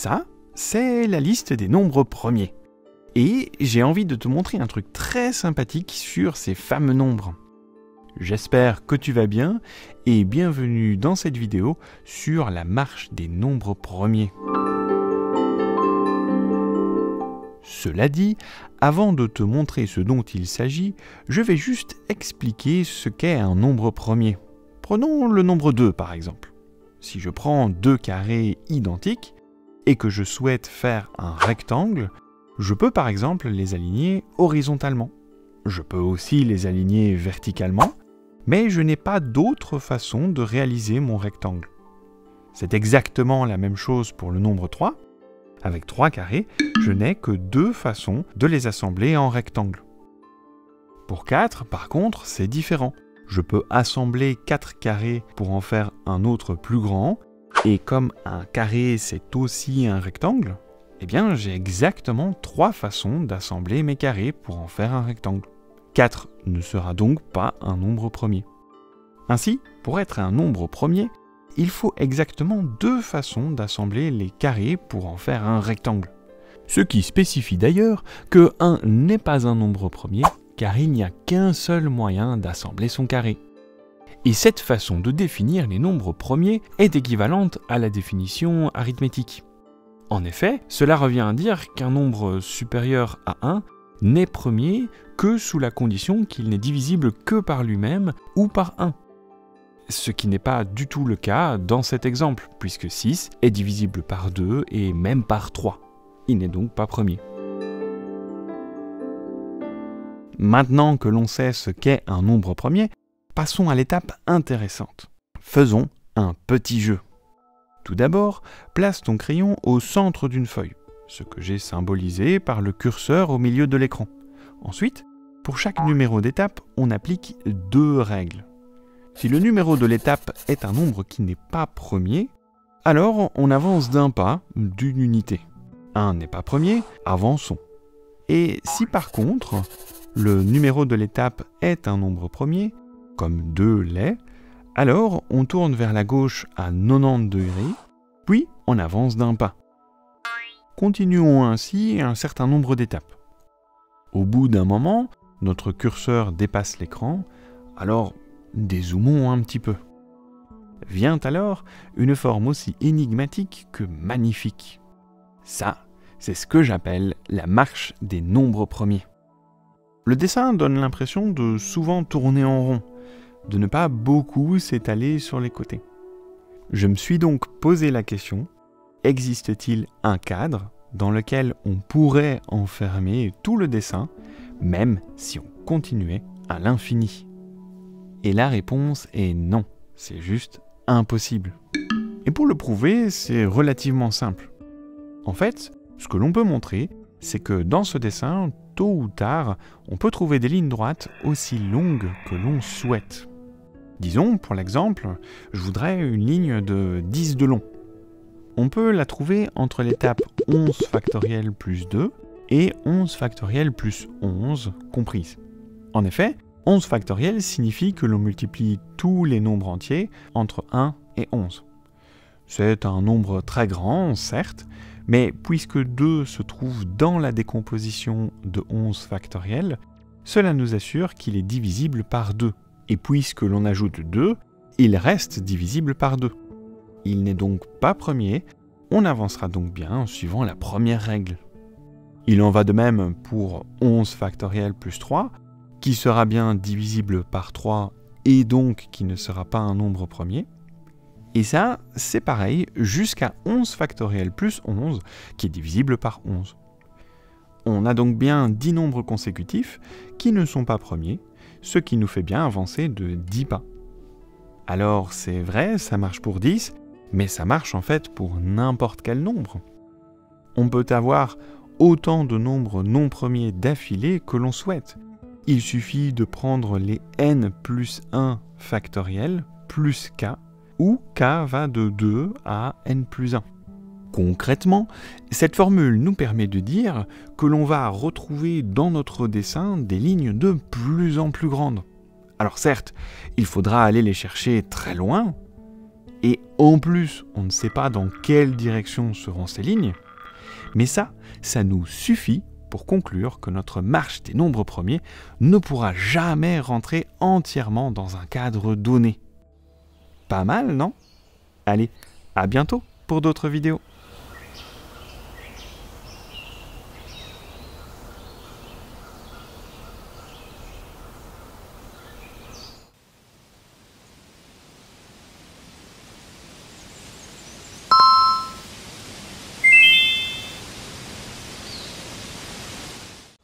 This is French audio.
Ça, c'est la liste des nombres premiers. Et j'ai envie de te montrer un truc très sympathique sur ces fameux nombres. J'espère que tu vas bien et bienvenue dans cette vidéo sur la marche des nombres premiers. Cela dit, avant de te montrer ce dont il s'agit, je vais juste expliquer ce qu'est un nombre premier. Prenons le nombre 2 par exemple. Si je prends deux carrés identiques et que je souhaite faire un rectangle, je peux par exemple les aligner horizontalement. Je peux aussi les aligner verticalement, mais je n'ai pas d'autre façon de réaliser mon rectangle. C'est exactement la même chose pour le nombre 3. Avec 3 carrés, je n'ai que 2 façons de les assembler en rectangle. Pour 4, par contre, c'est différent. Je peux assembler 4 carrés pour en faire un autre plus grand, et comme un carré c'est aussi un rectangle, eh bien j'ai exactement 3 façons d'assembler mes carrés pour en faire un rectangle. 4 ne sera donc pas un nombre premier. Ainsi, pour être un nombre premier, il faut exactement 2 façons d'assembler les carrés pour en faire un rectangle. Ce qui spécifie d'ailleurs que 1 n'est pas un nombre premier, car il n'y a qu'un seul moyen d'assembler son carré. Et cette façon de définir les nombres premiers est équivalente à la définition arithmétique. En effet, cela revient à dire qu'un nombre supérieur à 1 n'est premier que sous la condition qu'il n'est divisible que par lui-même ou par 1. Ce qui n'est pas du tout le cas dans cet exemple, puisque 6 est divisible par 2 et même par 3. Il n'est donc pas premier. Maintenant que l'on sait ce qu'est un nombre premier, passons à l'étape intéressante. Faisons un petit jeu. Tout d'abord, place ton crayon au centre d'une feuille, ce que j'ai symbolisé par le curseur au milieu de l'écran. Ensuite, pour chaque numéro d'étape, on applique 2 règles. Si le numéro de l'étape est un nombre qui n'est pas premier, alors on avance d'un pas, d'une unité. 1 n'est pas premier, avançons. Et si par contre, le numéro de l'étape est un nombre premier, comme 2 l'est, alors on tourne vers la gauche à 90 degrés, puis on avance d'un pas. Continuons ainsi un certain nombre d'étapes. Au bout d'un moment, notre curseur dépasse l'écran, alors dézoomons un petit peu. Vient alors une forme aussi énigmatique que magnifique. Ça, c'est ce que j'appelle la marche des nombres premiers. Le dessin donne l'impression de souvent tourner en rond, de ne pas beaucoup s'étaler sur les côtés. Je me suis donc posé la question, existe-t-il un cadre dans lequel on pourrait enfermer tout le dessin, même si on continuait à l'infini? Et la réponse est non, c'est juste impossible. Et pour le prouver, c'est relativement simple. En fait, ce que l'on peut montrer, c'est que dans ce dessin, tôt ou tard, on peut trouver des lignes droites aussi longues que l'on souhaite. Disons, pour l'exemple, je voudrais une ligne de 10 de long. On peut la trouver entre l'étape 11 factoriel plus 2 et 11 factoriel plus 11 comprises. En effet, 11 factoriel signifie que l'on multiplie tous les nombres entiers entre 1 et 11. C'est un nombre très grand, certes, mais puisque 2 se trouve dans la décomposition de 11 factoriel, cela nous assure qu'il est divisible par 2. Et puisque l'on ajoute 2, il reste divisible par 2. Il n'est donc pas premier, on avancera donc bien en suivant la première règle. Il en va de même pour 11 factoriel plus 3, qui sera bien divisible par 3 et donc qui ne sera pas un nombre premier. Et ça, c'est pareil jusqu'à 11 factoriel plus 11, qui est divisible par 11. On a donc bien 10 nombres consécutifs qui ne sont pas premiers, ce qui nous fait bien avancer de 10 pas. Alors c'est vrai, ça marche pour 10, mais ça marche en fait pour n'importe quel nombre. On peut avoir autant de nombres non premiers d'affilée que l'on souhaite. Il suffit de prendre les n plus 1 factoriel plus k, où k va de 2 à n plus 1. Concrètement, cette formule nous permet de dire que l'on va retrouver dans notre dessin des lignes de plus en plus grandes. Alors certes, il faudra aller les chercher très loin, et en plus, on ne sait pas dans quelle direction seront ces lignes, mais ça nous suffit pour conclure que notre marche des nombres premiers ne pourra jamais rentrer entièrement dans un cadre donné. Pas mal, non? Allez, à bientôt pour d'autres vidéos.